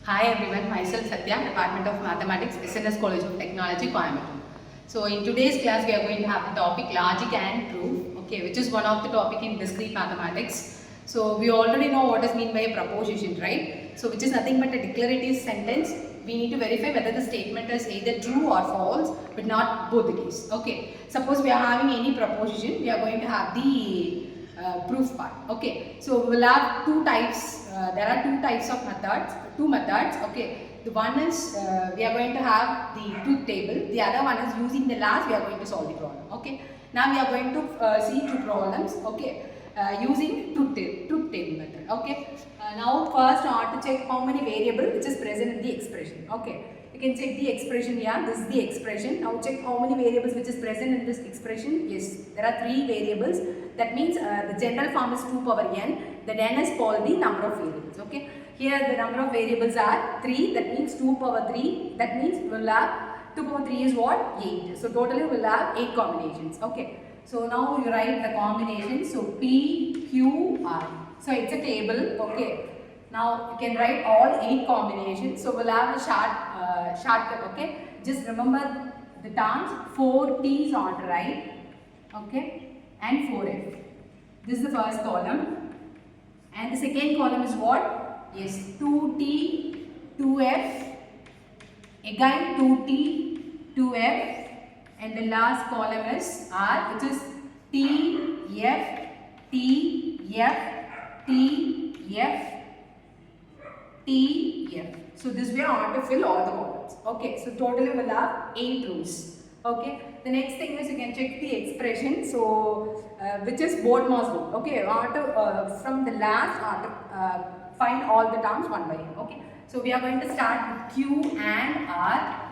Hi everyone, myself Satya, Department of Mathematics, SNS College of Technology, Coimbatore. So in today's class we are going to have the topic logic and proof, okay, which is one of the topic in discrete mathematics. So we already know what is meant by a proposition, right? So which is nothing but a declarative sentence. We need to verify whether the statement is either true or false, but not both the case. Okay, suppose we are having any proposition, we are going to have the proof part. Okay, so we will have two types. There are two types of two methods. Okay, the one is we are going to have the truth table. The other one is using the last we are going to solve the problem. Okay, now we are going to see two problems. Okay, using truth table method. Okay, now first I want to check how many variables which is present in the expression. Okay, you can check the expression here. This is the expression. Now check how many variables which is present in this expression. Yes, there are 3 variables. That means the general form is 2 power n. That n is called the number of variables. Okay, here the number of variables are 3. That means 2 power 3. That means we will have 2 power 3 is what? 8. So totally we will have 8 combinations. Okay, so now you write the combinations. So P, Q, R. So it's a table. Okay, now you can write all 8 combinations. So we'll have a shortcut. Okay, just remember the terms 4 T's on right. Okay, and 4F. This is the first column. And the second column is what? Yes, 2T, 2F, again 2T, 2F, and the last column is R, which is T, F, T, F, T, F, T, F. So this way I want to fill all the columns. Okay, so totally we'll have 8 rows. Okay, the next thing is you can check the expression. So which is board mass rule. Okay, I want to from the last I want to find all the terms one by one. Okay, so we are going to start with Q and R.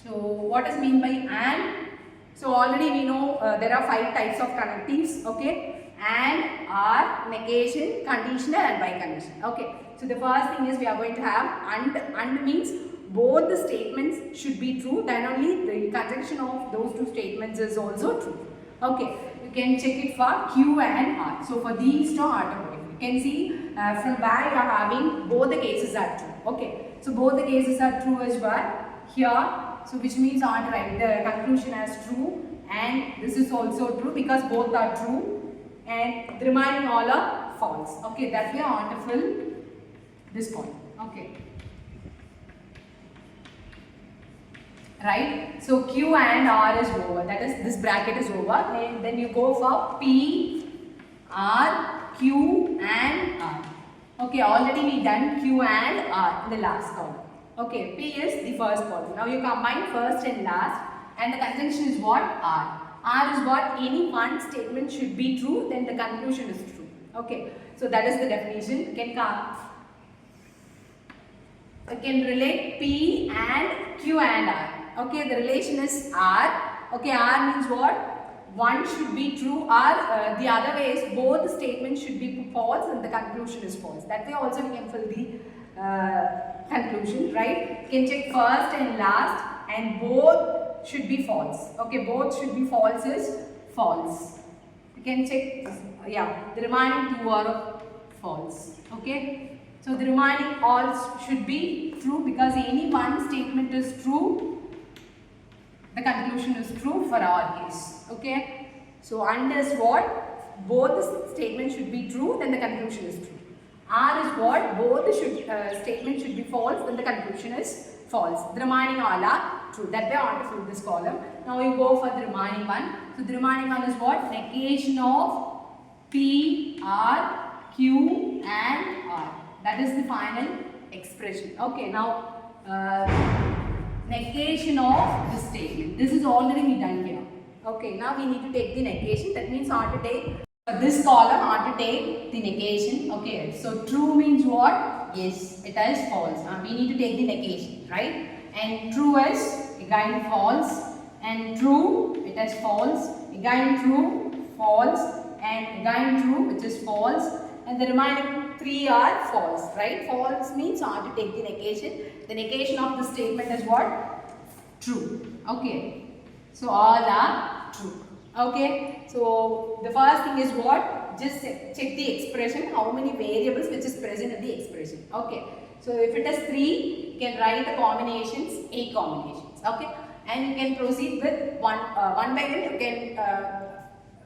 So what is mean by and? So already we know there are 5 types of connectives. Okay, and, are, negation, conditional and biconditional. Okay, so the first thing is we are going to have and means both the statements should be true, then only the conjunction of those two statements is also true. Okay, you can check it for Q and R. So for these two automatic, you can see from where you are having both the cases are true. Okay, so both the cases are true as well here. So which means I want to write the conclusion as true, and this is also true because both are true, and the remaining all are false. Okay, that way I want to fill this column. Okay. Right, so Q and R is over, that is this bracket is over, and then you go for P, R, Q and R. Okay, already we done Q and R in the last column. Okay, P is the first column. Now you combine first and last, and the conjunction is what? R. R is what? Any one statement should be true, then the conclusion is true. Okay, so that is the definition. You can relate P and Q and R. Okay, the relation is R. Okay, R means what? One should be true, or the other way is both the statements should be false and the conclusion is false. That way also we can fill the conclusion, right? You can check first and last, and both should be false. Okay, both should be false is false. You can check, yeah, the remaining 2 are false. Okay, so the remaining all should be true because any one statement is true. The conclusion is true for our case. Okay, so and is what? Both the statements should be true, then the conclusion is true. R is what? Both the statements should be false, then the conclusion is false. The remaining all are true. That way I want to fill this column. Now we go for the remaining one. So the remaining one is what? Negation of P, R, Q and R. That is the final expression. Okay, now negation of this statement. This is already we done here. Okay, now we need to take the negation. That means I want to take this column, I want to take the negation. Okay, so true means what? Yes, it is false. We need to take the negation, right? And true is again false, and true it is false, again true, false, and again true which is false, and the remaining 3 are false, right? False means I want to take the negation. The negation of the statement is what? True. Okay, so all are true. Okay, so the first thing is what? Just check the expression, how many variables which is present in the expression. Okay, So if it is 3, you can write the combinations, 8 combinations. Okay. And you can proceed with one by one. You can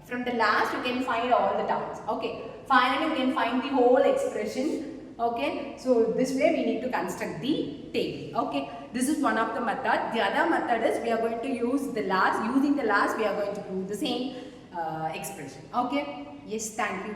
from the last you can find all the terms. Okay. Finally, you can find the whole expression. Okay. So this way we need to construct the table. Okay. This is one of the method. The other method is we are going to use the last. Using the last, we are going to do the same expression. Okay. Yes. Thank you.